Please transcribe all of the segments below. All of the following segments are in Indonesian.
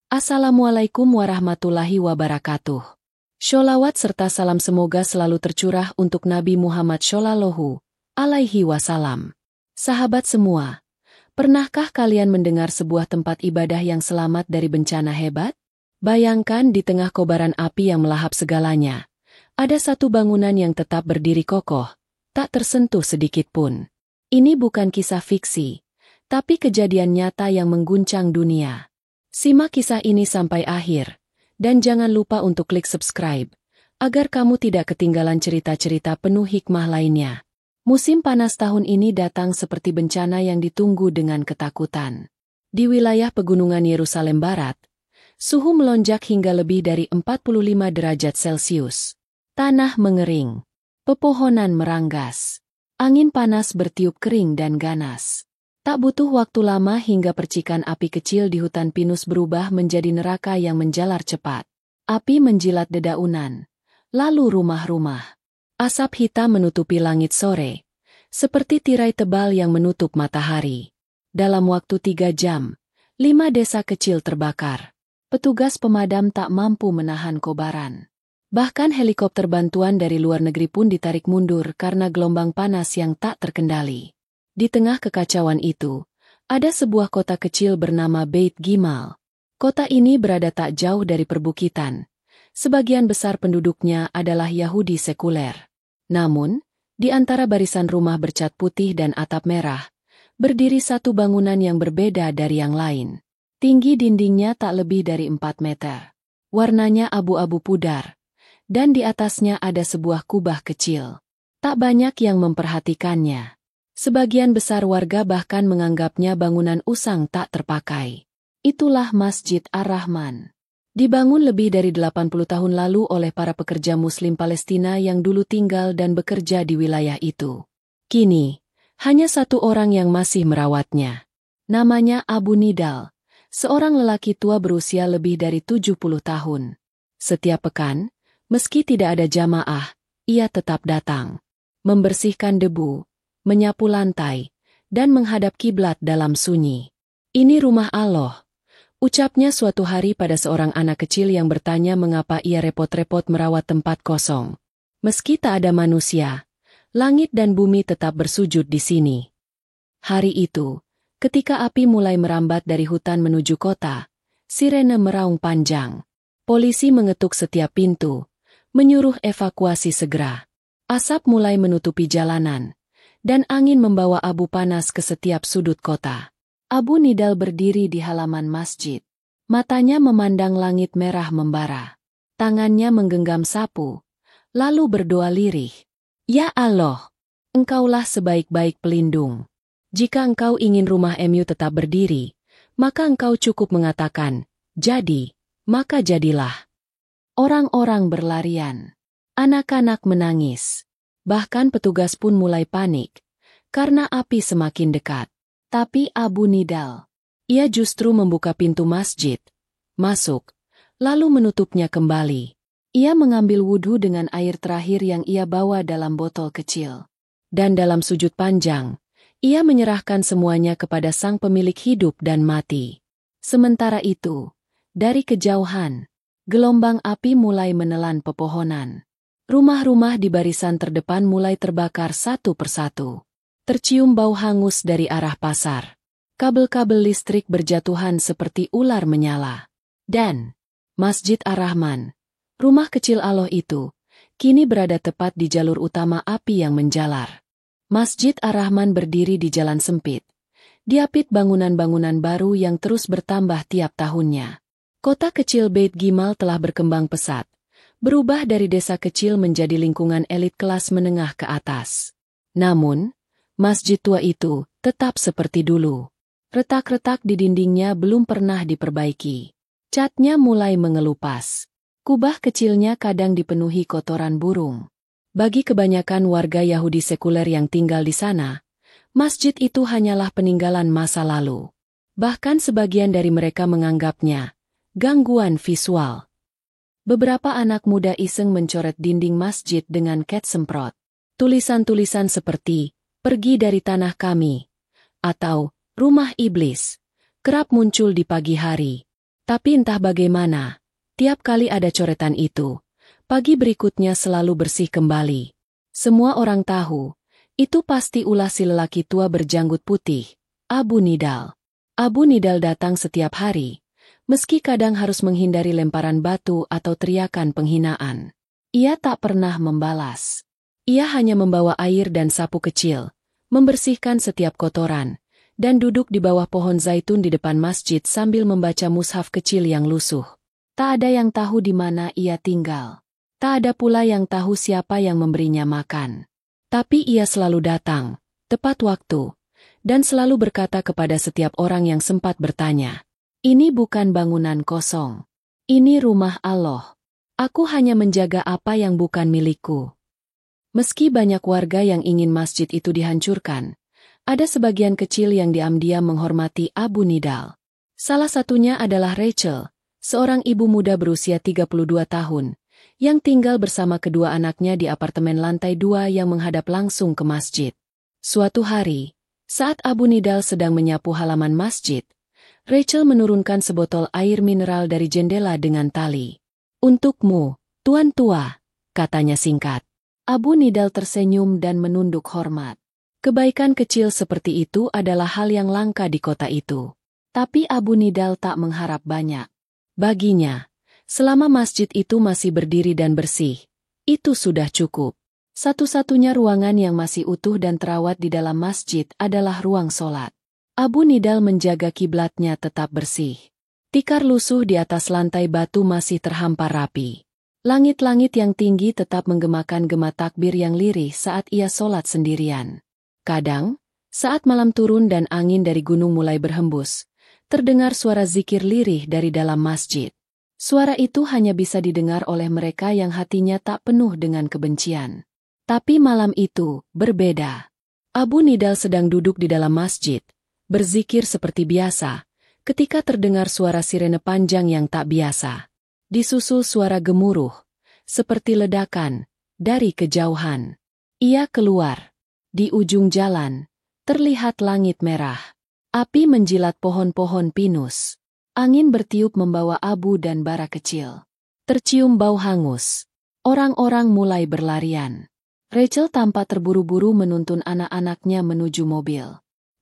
Assalamualaikum warahmatullahi wabarakatuh. Sholawat serta salam semoga selalu tercurah untuk Nabi Muhammad Shallallahu Alaihi Wasallam. Sahabat semua, pernahkah kalian mendengar sebuah tempat ibadah yang selamat dari bencana hebat? Bayangkan di tengah kobaran api yang melahap segalanya, ada satu bangunan yang tetap berdiri kokoh, tak tersentuh sedikit pun. Ini bukan kisah fiksi, tapi kejadian nyata yang mengguncang dunia. Simak kisah ini sampai akhir, dan jangan lupa untuk klik subscribe, agar kamu tidak ketinggalan cerita-cerita penuh hikmah lainnya. Musim panas tahun ini datang seperti bencana yang ditunggu dengan ketakutan. Di wilayah pegunungan Yerusalem Barat, suhu melonjak hingga lebih dari 45 derajat Celcius. Tanah mengering, pepohonan meranggas, angin panas bertiup kering dan ganas. Tak butuh waktu lama hingga percikan api kecil di hutan pinus berubah menjadi neraka yang menjalar cepat. Api menjilat dedaunan, lalu rumah-rumah. Asap hitam menutupi langit sore, seperti tirai tebal yang menutup matahari. Dalam waktu 3 jam, 5 desa kecil terbakar. Petugas pemadam tak mampu menahan kobaran. Bahkan helikopter bantuan dari luar negeri pun ditarik mundur karena gelombang panas yang tak terkendali. Di tengah kekacauan itu, ada sebuah kota kecil bernama Beit Gimal. Kota ini berada tak jauh dari perbukitan. Sebagian besar penduduknya adalah Yahudi sekuler. Namun, di antara barisan rumah bercat putih dan atap merah, berdiri satu bangunan yang berbeda dari yang lain. Tinggi dindingnya tak lebih dari 4 meter. Warnanya abu-abu pudar, dan di atasnya ada sebuah kubah kecil. Tak banyak yang memperhatikannya. Sebagian besar warga bahkan menganggapnya bangunan usang tak terpakai. Itulah Masjid Ar-Rahman. Dibangun lebih dari 80 tahun lalu oleh para pekerja Muslim Palestina yang dulu tinggal dan bekerja di wilayah itu. Kini, hanya satu orang yang masih merawatnya. Namanya Abu Nidal, seorang lelaki tua berusia lebih dari 70 tahun. Setiap pekan, meski tidak ada jamaah, ia tetap datang. Membersihkan debu, menyapu lantai, dan menghadap kiblat dalam sunyi. Ini rumah Allah, ucapnya suatu hari pada seorang anak kecil yang bertanya mengapa ia repot-repot merawat tempat kosong. Meski tak ada manusia, langit dan bumi tetap bersujud di sini. Hari itu, ketika api mulai merambat dari hutan menuju kota, sirene meraung panjang. Polisi mengetuk setiap pintu, menyuruh evakuasi segera. Asap mulai menutupi jalanan, dan angin membawa abu panas ke setiap sudut kota. Abu Nidal berdiri di halaman masjid. Matanya memandang langit merah membara. Tangannya menggenggam sapu, lalu berdoa lirih. Ya Allah, Engkaulah sebaik-baik pelindung. Jika Engkau ingin rumah MU tetap berdiri, maka Engkau cukup mengatakan, jadi, maka jadilah. Orang-orang berlarian. Anak-anak menangis. Bahkan petugas pun mulai panik, karena api semakin dekat. Tapi Abu Nidal, ia justru membuka pintu masjid, masuk, lalu menutupnya kembali. Ia mengambil wudhu dengan air terakhir yang ia bawa dalam botol kecil. Dan dalam sujud panjang, ia menyerahkan semuanya kepada Sang Pemilik hidup dan mati. Sementara itu, dari kejauhan, gelombang api mulai menelan pepohonan. Rumah-rumah di barisan terdepan mulai terbakar satu persatu. Tercium bau hangus dari arah pasar. Kabel-kabel listrik berjatuhan seperti ular menyala. Dan Masjid Ar-Rahman, rumah kecil Allah itu, kini berada tepat di jalur utama api yang menjalar. Masjid Ar-Rahman berdiri di jalan sempit, diapit bangunan-bangunan baru yang terus bertambah tiap tahunnya. Kota kecil Beit Gimal telah berkembang pesat, berubah dari desa kecil menjadi lingkungan elit kelas menengah ke atas. Namun, masjid tua itu tetap seperti dulu. Retak-retak di dindingnya belum pernah diperbaiki. Catnya mulai mengelupas. Kubah kecilnya kadang dipenuhi kotoran burung. Bagi kebanyakan warga Yahudi sekuler yang tinggal di sana, masjid itu hanyalah peninggalan masa lalu. Bahkan sebagian dari mereka menganggapnya gangguan visual. Beberapa anak muda iseng mencoret dinding masjid dengan cat semprot. Tulisan-tulisan seperti, "Pergi dari tanah kami," atau "Rumah Iblis," kerap muncul di pagi hari. Tapi entah bagaimana, tiap kali ada coretan itu, pagi berikutnya selalu bersih kembali. Semua orang tahu, itu pasti ulah si lelaki tua berjanggut putih, Abu Nidal. Abu Nidal datang setiap hari, meski kadang harus menghindari lemparan batu atau teriakan penghinaan. Ia tak pernah membalas. Ia hanya membawa air dan sapu kecil, membersihkan setiap kotoran, dan duduk di bawah pohon zaitun di depan masjid sambil membaca mushaf kecil yang lusuh. Tak ada yang tahu di mana ia tinggal. Tak ada pula yang tahu siapa yang memberinya makan. Tapi ia selalu datang, tepat waktu, dan selalu berkata kepada setiap orang yang sempat bertanya, "Ini bukan bangunan kosong. Ini rumah Allah. Aku hanya menjaga apa yang bukan milikku." Meski banyak warga yang ingin masjid itu dihancurkan, ada sebagian kecil yang diam-diam menghormati Abu Nidal. Salah satunya adalah Rachel, seorang ibu muda berusia 32 tahun, yang tinggal bersama kedua anaknya di apartemen lantai 2 yang menghadap langsung ke masjid. Suatu hari, saat Abu Nidal sedang menyapu halaman masjid, Rachel menurunkan sebotol air mineral dari jendela dengan tali. "Untukmu, Tuan Tua," katanya singkat. Abu Nidal tersenyum dan menunduk hormat. Kebaikan kecil seperti itu adalah hal yang langka di kota itu. Tapi Abu Nidal tak mengharap banyak. Baginya, selama masjid itu masih berdiri dan bersih, itu sudah cukup. Satu-satunya ruangan yang masih utuh dan terawat di dalam masjid adalah ruang solat. Abu Nidal menjaga kiblatnya tetap bersih. Tikar lusuh di atas lantai batu masih terhampar rapi. Langit-langit yang tinggi tetap menggemakan gema takbir yang lirih saat ia solat sendirian. Kadang, saat malam turun dan angin dari gunung mulai berhembus, terdengar suara zikir lirih dari dalam masjid. Suara itu hanya bisa didengar oleh mereka yang hatinya tak penuh dengan kebencian. Tapi malam itu berbeda. Abu Nidal sedang duduk di dalam masjid, berzikir seperti biasa, ketika terdengar suara sirene panjang yang tak biasa. Disusul suara gemuruh, seperti ledakan, dari kejauhan. Ia keluar. Di ujung jalan, terlihat langit merah. Api menjilat pohon-pohon pinus. Angin bertiup membawa abu dan bara kecil. Tercium bau hangus. Orang-orang mulai berlarian. Rachel tampak terburu-buru menuntun anak-anaknya menuju mobil.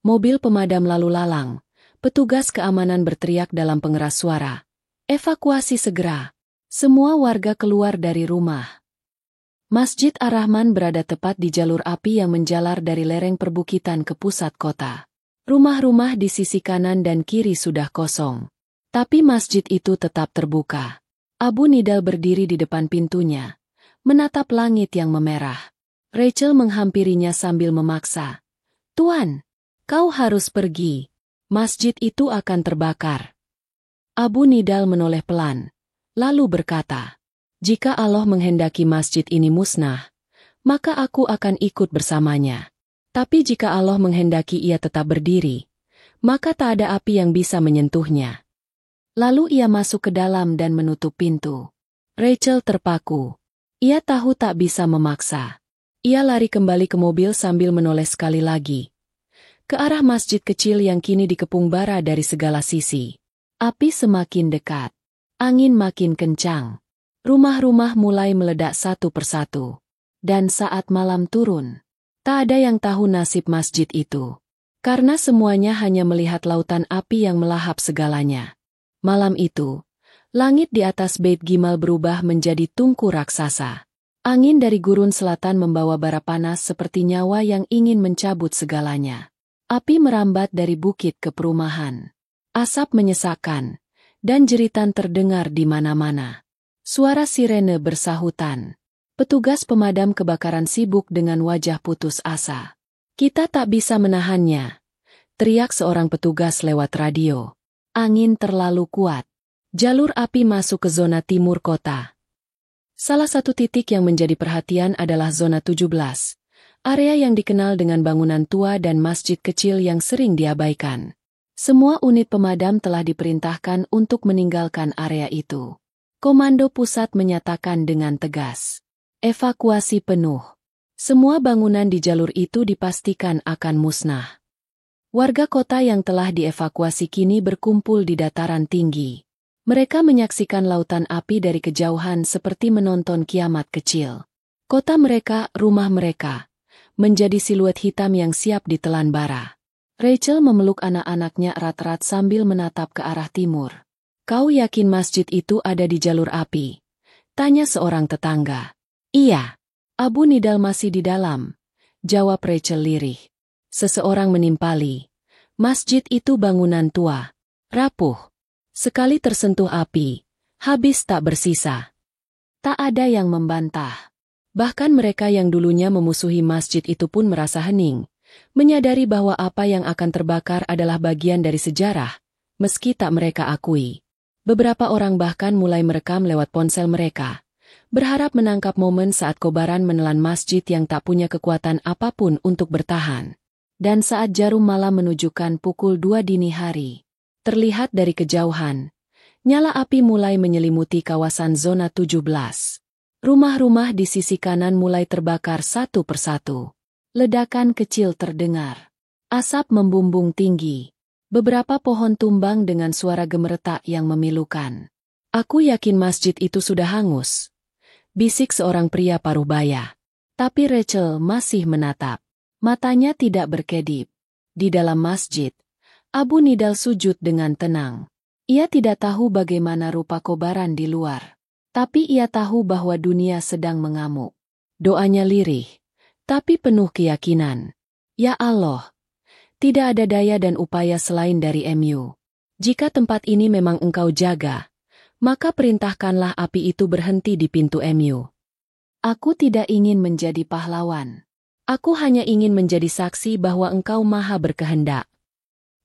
Mobil pemadam lalu lalang. Petugas keamanan berteriak dalam pengeras suara. "Evakuasi segera. Semua warga keluar dari rumah." Masjid Ar-Rahman berada tepat di jalur api yang menjalar dari lereng perbukitan ke pusat kota. Rumah-rumah di sisi kanan dan kiri sudah kosong. Tapi masjid itu tetap terbuka. Abu Nidal berdiri di depan pintunya, menatap langit yang memerah. Rachel menghampirinya sambil memaksa. "Tuan, kau harus pergi. Masjid itu akan terbakar." Abu Nidal menoleh pelan, lalu berkata, "Jika Allah menghendaki masjid ini musnah, maka aku akan ikut bersamanya. Tapi jika Allah menghendaki ia tetap berdiri, maka tak ada api yang bisa menyentuhnya." Lalu ia masuk ke dalam dan menutup pintu. Rachel terpaku. Ia tahu tak bisa memaksa. Ia lari kembali ke mobil sambil menoleh sekali lagi ke arah masjid kecil yang kini dikepung bara dari segala sisi. Api semakin dekat. Angin makin kencang. Rumah-rumah mulai meledak satu persatu. Dan saat malam turun, tak ada yang tahu nasib masjid itu. Karena semuanya hanya melihat lautan api yang melahap segalanya. Malam itu, langit di atas Beit Gimal berubah menjadi tungku raksasa. Angin dari gurun selatan membawa bara panas seperti nyawa yang ingin mencabut segalanya. Api merambat dari bukit ke perumahan. Asap menyesakkan, dan jeritan terdengar di mana-mana. Suara sirene bersahutan. Petugas pemadam kebakaran sibuk dengan wajah putus asa. "Kita tak bisa menahannya," teriak seorang petugas lewat radio. Angin terlalu kuat. Jalur api masuk ke zona timur kota. Salah satu titik yang menjadi perhatian adalah zona 17, area yang dikenal dengan bangunan tua dan masjid kecil yang sering diabaikan. Semua unit pemadam telah diperintahkan untuk meninggalkan area itu. Komando pusat menyatakan dengan tegas, evakuasi penuh. Semua bangunan di jalur itu dipastikan akan musnah. Warga kota yang telah dievakuasi kini berkumpul di dataran tinggi. Mereka menyaksikan lautan api dari kejauhan seperti menonton kiamat kecil. Kota mereka, rumah mereka, menjadi siluet hitam yang siap ditelan bara. Rachel memeluk anak-anaknya erat-erat sambil menatap ke arah timur. "Kau yakin masjid itu ada di jalur api?" tanya seorang tetangga. "Iya. Abu Nidal masih di dalam," jawab Rachel lirih. Seseorang menimpali. "Masjid itu bangunan tua, rapuh. Sekali tersentuh api, habis tak bersisa." Tak ada yang membantah. Bahkan mereka yang dulunya memusuhi masjid itu pun merasa hening, menyadari bahwa apa yang akan terbakar adalah bagian dari sejarah, meski tak mereka akui. Beberapa orang bahkan mulai merekam lewat ponsel mereka, berharap menangkap momen saat kobaran menelan masjid yang tak punya kekuatan apapun untuk bertahan. Dan saat jarum malam menunjukkan pukul 2 dini hari, terlihat dari kejauhan, nyala api mulai menyelimuti kawasan zona 17. Rumah-rumah di sisi kanan mulai terbakar satu persatu. Ledakan kecil terdengar. Asap membumbung tinggi. Beberapa pohon tumbang dengan suara gemeretak yang memilukan. "Aku yakin masjid itu sudah hangus," bisik seorang pria paruh baya. Tapi Rachel masih menatap. Matanya tidak berkedip. Di dalam masjid, Abu Nidal sujud dengan tenang. Ia tidak tahu bagaimana rupa kobaran di luar. Tapi ia tahu bahwa dunia sedang mengamuk. Doanya lirih, tapi penuh keyakinan. "Ya Allah, tidak ada daya dan upaya selain dari MU. Jika tempat ini memang Engkau jaga, maka perintahkanlah api itu berhenti di pintu MU. Aku tidak ingin menjadi pahlawan. Aku hanya ingin menjadi saksi bahwa Engkau maha berkehendak."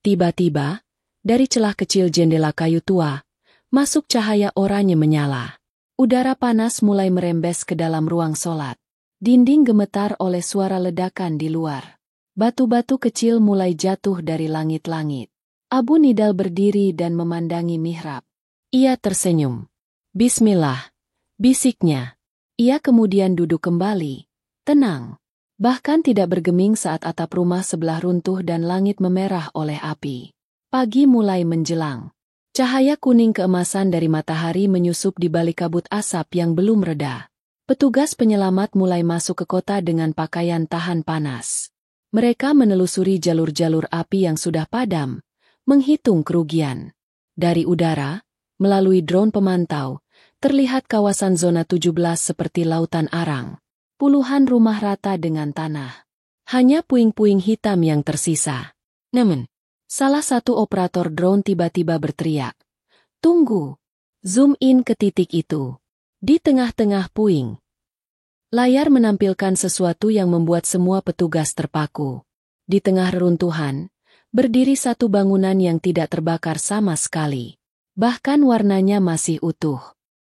Tiba-tiba, dari celah kecil jendela kayu tua, masuk cahaya oranye menyala. Udara panas mulai merembes ke dalam ruang solat. Dinding gemetar oleh suara ledakan di luar. Batu-batu kecil mulai jatuh dari langit-langit. Abu Nidal berdiri dan memandangi mihrab. Ia tersenyum. "Bismillah," bisiknya. Ia kemudian duduk kembali, tenang. Bahkan tidak bergeming saat atap rumah sebelah runtuh dan langit memerah oleh api. Pagi mulai menjelang. Cahaya kuning keemasan dari matahari menyusup di balik kabut asap yang belum reda. Petugas penyelamat mulai masuk ke kota dengan pakaian tahan panas. Mereka menelusuri jalur-jalur api yang sudah padam, menghitung kerugian. Dari udara, melalui drone pemantau, terlihat kawasan zona 17 seperti lautan arang. Puluhan rumah rata dengan tanah. Hanya puing-puing hitam yang tersisa. Namun, salah satu operator drone tiba-tiba berteriak, "Tunggu!" Zoom in ke titik itu. Di tengah-tengah puing, layar menampilkan sesuatu yang membuat semua petugas terpaku. Di tengah reruntuhan, berdiri satu bangunan yang tidak terbakar sama sekali. Bahkan warnanya masih utuh.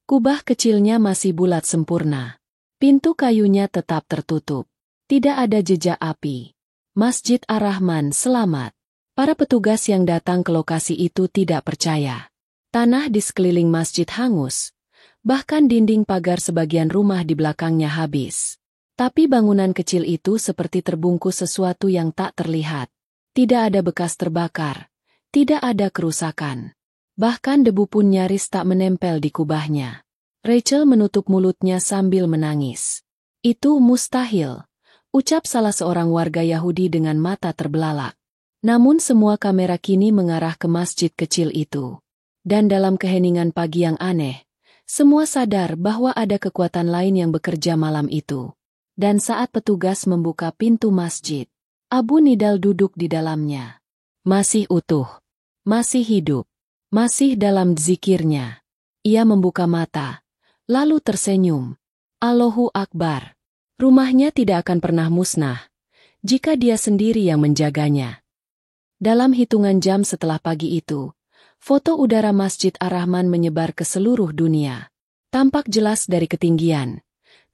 Kubah kecilnya masih bulat sempurna. Pintu kayunya tetap tertutup. Tidak ada jejak api. Masjid Ar-Rahman selamat. Para petugas yang datang ke lokasi itu tidak percaya. Tanah di sekeliling masjid hangus. Bahkan dinding pagar sebagian rumah di belakangnya habis. Tapi bangunan kecil itu seperti terbungkus sesuatu yang tak terlihat. Tidak ada bekas terbakar. Tidak ada kerusakan. Bahkan debu pun nyaris tak menempel di kubahnya. Rachel menutup mulutnya sambil menangis. "Itu mustahil," ucap salah seorang warga Yahudi dengan mata terbelalak. Namun semua kamera kini mengarah ke masjid kecil itu. Dan dalam keheningan pagi yang aneh, semua sadar bahwa ada kekuatan lain yang bekerja malam itu. Dan saat petugas membuka pintu masjid, Abu Nidal duduk di dalamnya. Masih utuh. Masih hidup. Masih dalam zikirnya. Ia membuka mata, lalu tersenyum. Allahu Akbar. Rumahnya tidak akan pernah musnah, jika dia sendiri yang menjaganya. Dalam hitungan jam setelah pagi itu, foto udara Masjid Ar-Rahman menyebar ke seluruh dunia. Tampak jelas dari ketinggian.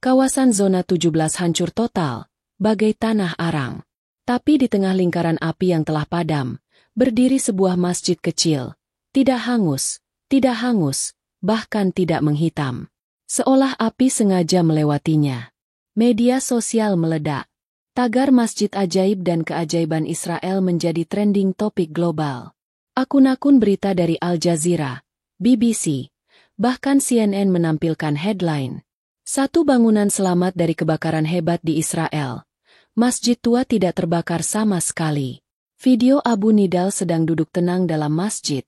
Kawasan zona 17 hancur total, bagai tanah arang. Tapi di tengah lingkaran api yang telah padam, berdiri sebuah masjid kecil. Tidak hangus, bahkan tidak menghitam. Seolah api sengaja melewatinya. Media sosial meledak. Tagar Masjid Ajaib dan Keajaiban Israel menjadi trending topik global. Akun-akun berita dari Al Jazeera, BBC, bahkan CNN menampilkan headline. Satu bangunan selamat dari kebakaran hebat di Israel. Masjid tua tidak terbakar sama sekali. Video Abu Nidal sedang duduk tenang dalam masjid.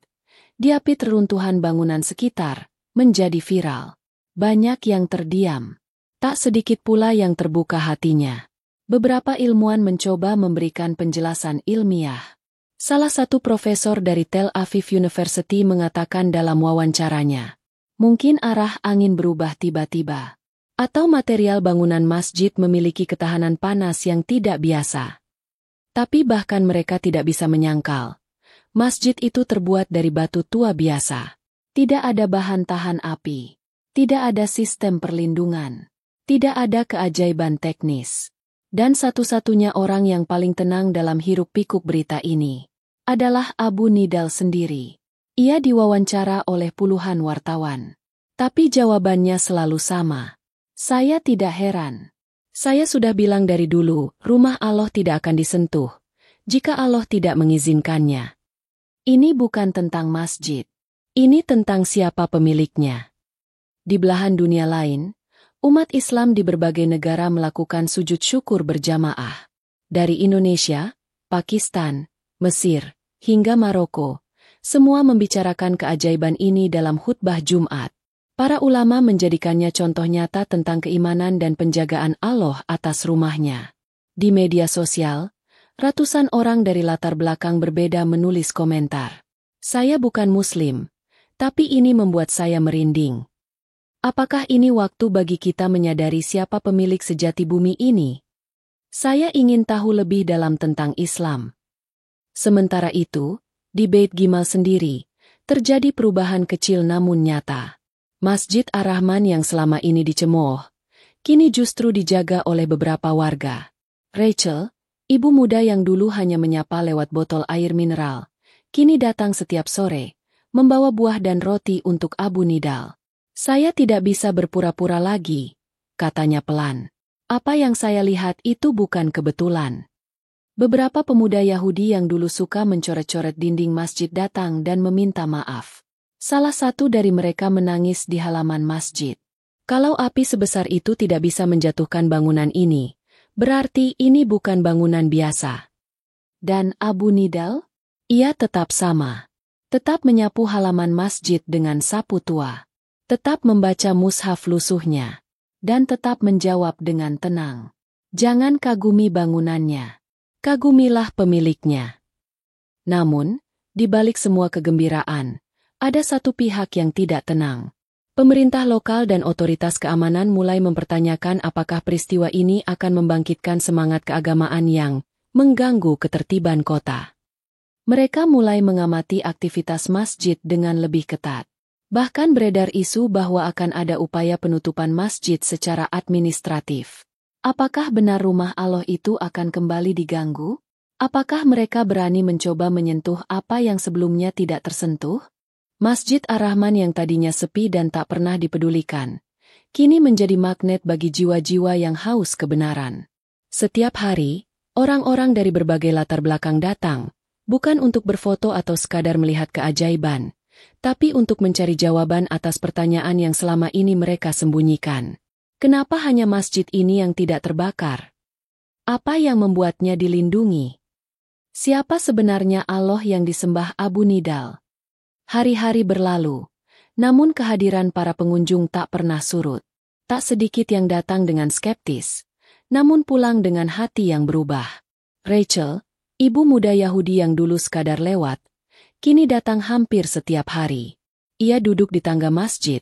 Diapit reruntuhan bangunan sekitar, menjadi viral. Banyak yang terdiam. Tak sedikit pula yang terbuka hatinya. Beberapa ilmuwan mencoba memberikan penjelasan ilmiah. Salah satu profesor dari Tel Aviv University mengatakan dalam wawancaranya, mungkin arah angin berubah tiba-tiba. Atau material bangunan masjid memiliki ketahanan panas yang tidak biasa. Tapi bahkan mereka tidak bisa menyangkal. Masjid itu terbuat dari batu tua biasa. Tidak ada bahan tahan api. Tidak ada sistem perlindungan. Tidak ada keajaiban teknis. Dan satu-satunya orang yang paling tenang dalam hiruk-pikuk berita ini adalah Abu Nidal sendiri. Ia diwawancara oleh puluhan wartawan. Tapi jawabannya selalu sama. Saya tidak heran. Saya sudah bilang dari dulu, rumah Allah tidak akan disentuh, jika Allah tidak mengizinkannya. Ini bukan tentang masjid. Ini tentang siapa pemiliknya. Di belahan dunia lain, umat Islam di berbagai negara melakukan sujud syukur berjamaah. Dari Indonesia, Pakistan, Mesir, hingga Maroko, semua membicarakan keajaiban ini dalam khutbah Jumat. Para ulama menjadikannya contoh nyata tentang keimanan dan penjagaan Allah atas rumahnya. Di media sosial, ratusan orang dari latar belakang berbeda menulis komentar. Saya bukan Muslim, tapi ini membuat saya merinding. Apakah ini waktu bagi kita menyadari siapa pemilik sejati bumi ini? Saya ingin tahu lebih dalam tentang Islam. Sementara itu, di Beit Gimal sendiri, terjadi perubahan kecil namun nyata. Masjid Ar-Rahman yang selama ini dicemooh, kini justru dijaga oleh beberapa warga. Rachel, ibu muda yang dulu hanya menyapa lewat botol air mineral, kini datang setiap sore, membawa buah dan roti untuk Abu Nidal. Saya tidak bisa berpura-pura lagi, katanya pelan. Apa yang saya lihat itu bukan kebetulan. Beberapa pemuda Yahudi yang dulu suka mencoret-coret dinding masjid datang dan meminta maaf. Salah satu dari mereka menangis di halaman masjid. Kalau api sebesar itu tidak bisa menjatuhkan bangunan ini, berarti ini bukan bangunan biasa. Dan Abu Nidal? Ia tetap sama. Tetap menyapu halaman masjid dengan sapu tua. Tetap membaca mushaf lusuhnya. Dan tetap menjawab dengan tenang. Jangan kagumi bangunannya. Kagumilah pemiliknya. Namun, di balik semua kegembiraan, ada satu pihak yang tidak tenang. Pemerintah lokal dan otoritas keamanan mulai mempertanyakan apakah peristiwa ini akan membangkitkan semangat keagamaan yang mengganggu ketertiban kota. Mereka mulai mengamati aktivitas masjid dengan lebih ketat. Bahkan beredar isu bahwa akan ada upaya penutupan masjid secara administratif. Apakah benar rumah Allah itu akan kembali diganggu? Apakah mereka berani mencoba menyentuh apa yang sebelumnya tidak tersentuh? Masjid Ar-Rahman yang tadinya sepi dan tak pernah dipedulikan, kini menjadi magnet bagi jiwa-jiwa yang haus kebenaran. Setiap hari, orang-orang dari berbagai latar belakang datang, bukan untuk berfoto atau sekadar melihat keajaiban, tapi untuk mencari jawaban atas pertanyaan yang selama ini mereka sembunyikan. Kenapa hanya masjid ini yang tidak terbakar? Apa yang membuatnya dilindungi? Siapa sebenarnya Allah yang disembah Abu Nidal? Hari-hari berlalu, namun kehadiran para pengunjung tak pernah surut. Tak sedikit yang datang dengan skeptis, namun pulang dengan hati yang berubah. Rachel, ibu muda Yahudi yang dulu sekadar lewat, kini datang hampir setiap hari. Ia duduk di tangga masjid,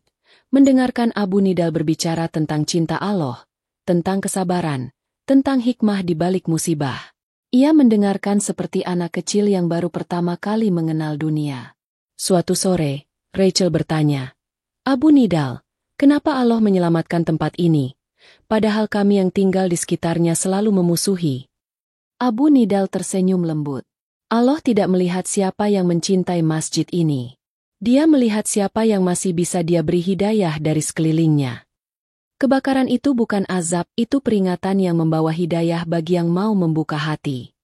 mendengarkan Abu Nidal berbicara tentang cinta Allah, tentang kesabaran, tentang hikmah di balik musibah. Ia mendengarkan seperti anak kecil yang baru pertama kali mengenal dunia. Suatu sore, Rachel bertanya, Abu Nidal, kenapa Allah menyelamatkan tempat ini, padahal kami yang tinggal di sekitarnya selalu memusuhi? Abu Nidal tersenyum lembut. Allah tidak melihat siapa yang mencintai masjid ini. Dia melihat siapa yang masih bisa dia beri hidayah dari sekelilingnya. Kebakaran itu bukan azab, itu peringatan yang membawa hidayah bagi yang mau membuka hati.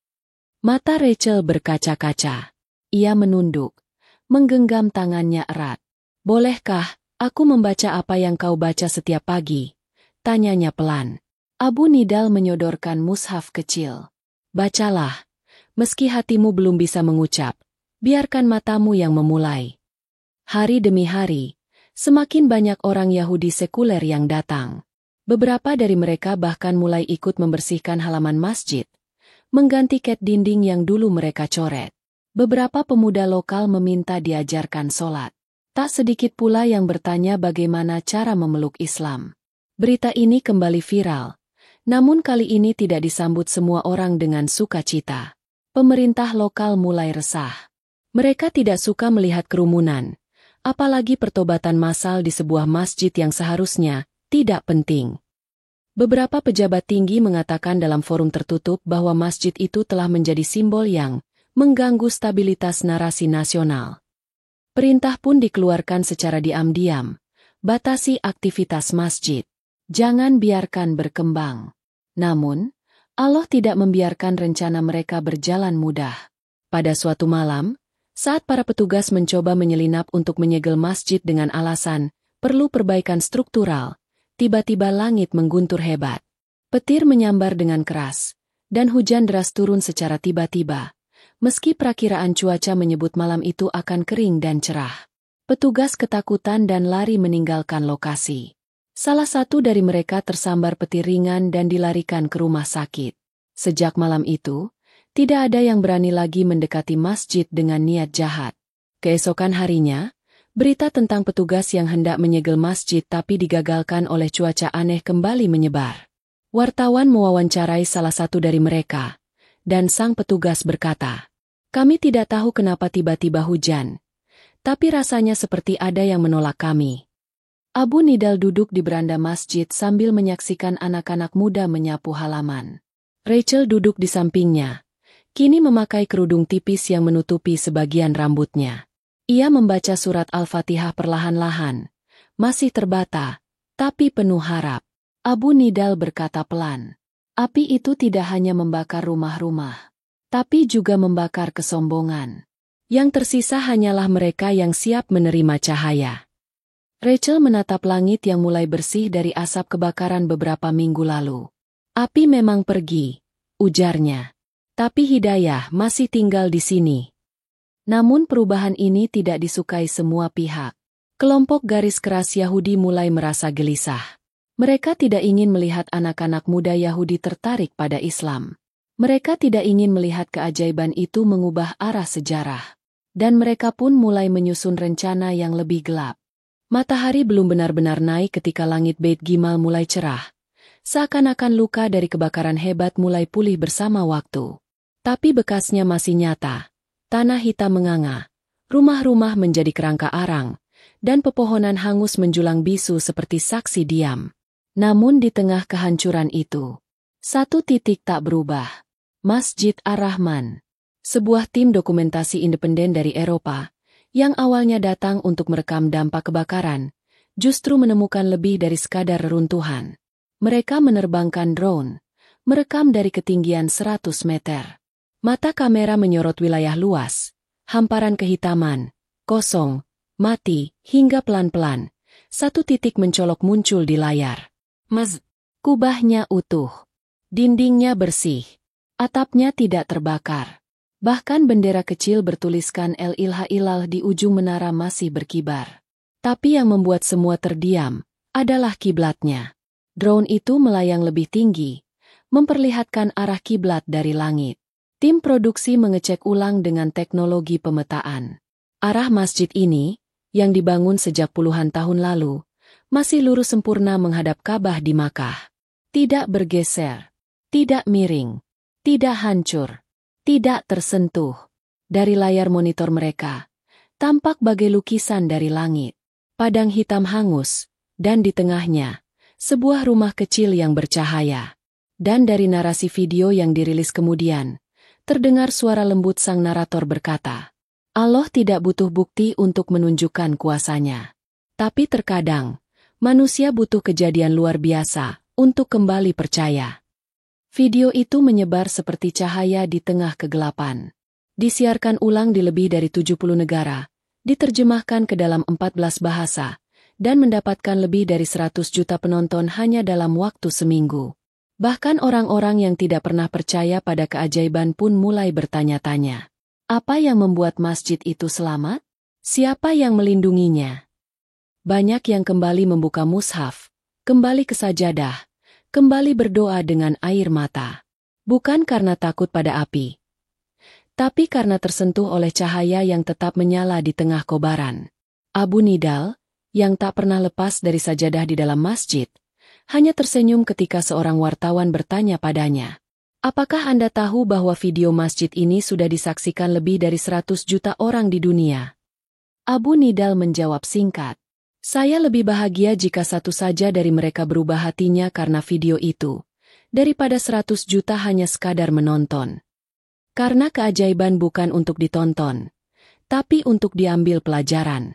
Mata Rachel berkaca-kaca. Ia menunduk, menggenggam tangannya erat. Bolehkah aku membaca apa yang kau baca setiap pagi? Tanyanya pelan. Abu Nidal menyodorkan mushaf kecil. Bacalah. Meski hatimu belum bisa mengucap, biarkan matamu yang memulai. Hari demi hari, semakin banyak orang Yahudi sekuler yang datang. Beberapa dari mereka bahkan mulai ikut membersihkan halaman masjid, mengganti cat dinding yang dulu mereka coret. Beberapa pemuda lokal meminta diajarkan sholat. Tak sedikit pula yang bertanya bagaimana cara memeluk Islam. Berita ini kembali viral, namun kali ini tidak disambut semua orang dengan sukacita. Pemerintah lokal mulai resah. Mereka tidak suka melihat kerumunan, apalagi pertobatan massal di sebuah masjid yang seharusnya tidak penting. Beberapa pejabat tinggi mengatakan dalam forum tertutup bahwa masjid itu telah menjadi simbol yang mengganggu stabilitas narasi nasional. Perintah pun dikeluarkan secara diam-diam. Batasi aktivitas masjid. Jangan biarkan berkembang. Namun, Allah tidak membiarkan rencana mereka berjalan mudah. Pada suatu malam, saat para petugas mencoba menyelinap untuk menyegel masjid dengan alasan perlu perbaikan struktural, tiba-tiba langit mengguntur hebat. Petir menyambar dengan keras, dan hujan deras turun secara tiba-tiba. Meski perakiraan cuaca menyebut malam itu akan kering dan cerah. Petugas ketakutan dan lari meninggalkan lokasi. Salah satu dari mereka tersambar petir ringan dan dilarikan ke rumah sakit. Sejak malam itu, tidak ada yang berani lagi mendekati masjid dengan niat jahat. Keesokan harinya, berita tentang petugas yang hendak menyegel masjid tapi digagalkan oleh cuaca aneh kembali menyebar. Wartawan mewawancarai salah satu dari mereka, dan sang petugas berkata, "Kami tidak tahu kenapa tiba-tiba hujan, tapi rasanya seperti ada yang menolak kami." Abu Nidal duduk di beranda masjid sambil menyaksikan anak-anak muda menyapu halaman. Rachel duduk di sampingnya, kini memakai kerudung tipis yang menutupi sebagian rambutnya. Ia membaca surat Al-Fatihah perlahan-lahan, masih terbata, tapi penuh harap. Abu Nidal berkata pelan, "Api itu tidak hanya membakar rumah-rumah, tapi juga membakar kesombongan. Yang tersisa hanyalah mereka yang siap menerima cahaya." Rachel menatap langit yang mulai bersih dari asap kebakaran beberapa minggu lalu. "Api memang pergi," ujarnya. "Tapi hidayah masih tinggal di sini." Namun perubahan ini tidak disukai semua pihak. Kelompok garis keras Yahudi mulai merasa gelisah. Mereka tidak ingin melihat anak-anak muda Yahudi tertarik pada Islam. Mereka tidak ingin melihat keajaiban itu mengubah arah sejarah. Dan mereka pun mulai menyusun rencana yang lebih gelap. Matahari belum benar-benar naik ketika langit Beit Gimal mulai cerah. Seakan-akan luka dari kebakaran hebat mulai pulih bersama waktu. Tapi bekasnya masih nyata. Tanah hitam menganga, rumah-rumah menjadi kerangka arang, dan pepohonan hangus menjulang bisu seperti saksi diam. Namun di tengah kehancuran itu, satu titik tak berubah. Masjid Ar-Rahman. Sebuah tim dokumentasi independen dari Eropa, yang awalnya datang untuk merekam dampak kebakaran, justru menemukan lebih dari sekadar reruntuhan. Mereka menerbangkan drone, merekam dari ketinggian 100 meter. Mata kamera menyorot wilayah luas, hamparan kehitaman, kosong, mati, hingga pelan-pelan, satu titik mencolok muncul di layar. Kubahnya utuh. Dindingnya bersih. Atapnya tidak terbakar. Bahkan bendera kecil bertuliskan El Ilaha Illallah di ujung menara masih berkibar. Tapi yang membuat semua terdiam adalah kiblatnya. Drone itu melayang lebih tinggi, memperlihatkan arah kiblat dari langit. Tim produksi mengecek ulang dengan teknologi pemetaan. Arah masjid ini, yang dibangun sejak puluhan tahun lalu, masih lurus sempurna menghadap Ka'bah di Makkah. Tidak bergeser, tidak miring, tidak hancur, tidak tersentuh. Dari layar monitor mereka, tampak bagai lukisan dari langit. Padang hitam hangus, dan di tengahnya, sebuah rumah kecil yang bercahaya. Dan dari narasi video yang dirilis kemudian, terdengar suara lembut sang narator berkata, "Allah tidak butuh bukti untuk menunjukkan kuasanya. Tapi terkadang, manusia butuh kejadian luar biasa untuk kembali percaya." Video itu menyebar seperti cahaya di tengah kegelapan. Disiarkan ulang di lebih dari 70 negara, diterjemahkan ke dalam 14 bahasa, dan mendapatkan lebih dari 100 juta penonton hanya dalam waktu seminggu. Bahkan orang-orang yang tidak pernah percaya pada keajaiban pun mulai bertanya-tanya. Apa yang membuat masjid itu selamat? Siapa yang melindunginya? Banyak yang kembali membuka mushaf, kembali ke sajadah, kembali berdoa dengan air mata. Bukan karena takut pada api, tapi karena tersentuh oleh cahaya yang tetap menyala di tengah kobaran. Abu Nidal, yang tak pernah lepas dari sajadah di dalam masjid, hanya tersenyum ketika seorang wartawan bertanya padanya, "Apakah Anda tahu bahwa video masjid ini sudah disaksikan lebih dari 100 juta orang di dunia?" Abu Nidal menjawab singkat, "Saya lebih bahagia jika satu saja dari mereka berubah hatinya karena video itu, daripada 100 juta hanya sekadar menonton. Karena keajaiban bukan untuk ditonton, tapi untuk diambil pelajaran.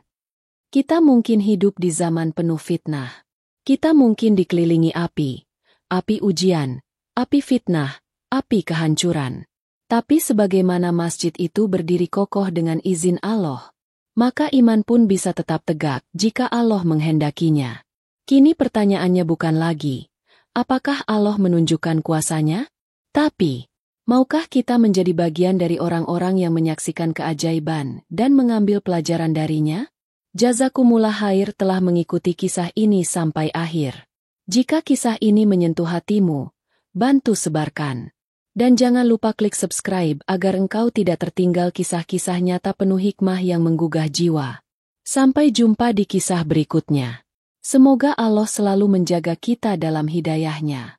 Kita mungkin hidup di zaman penuh fitnah. Kita mungkin dikelilingi api ujian, api fitnah, api kehancuran. Tapi sebagaimana masjid itu berdiri kokoh dengan izin Allah, maka iman pun bisa tetap tegak jika Allah menghendakinya. Kini pertanyaannya bukan lagi, apakah Allah menunjukkan kuasanya? Tapi, maukah kita menjadi bagian dari orang-orang yang menyaksikan keajaiban dan mengambil pelajaran darinya? Jazakumullah khair telah mengikuti kisah ini sampai akhir. Jika kisah ini menyentuh hatimu, bantu sebarkan. Dan jangan lupa klik subscribe agar engkau tidak tertinggal kisah-kisah nyata penuh hikmah yang menggugah jiwa. Sampai jumpa di kisah berikutnya. Semoga Allah selalu menjaga kita dalam hidayahnya.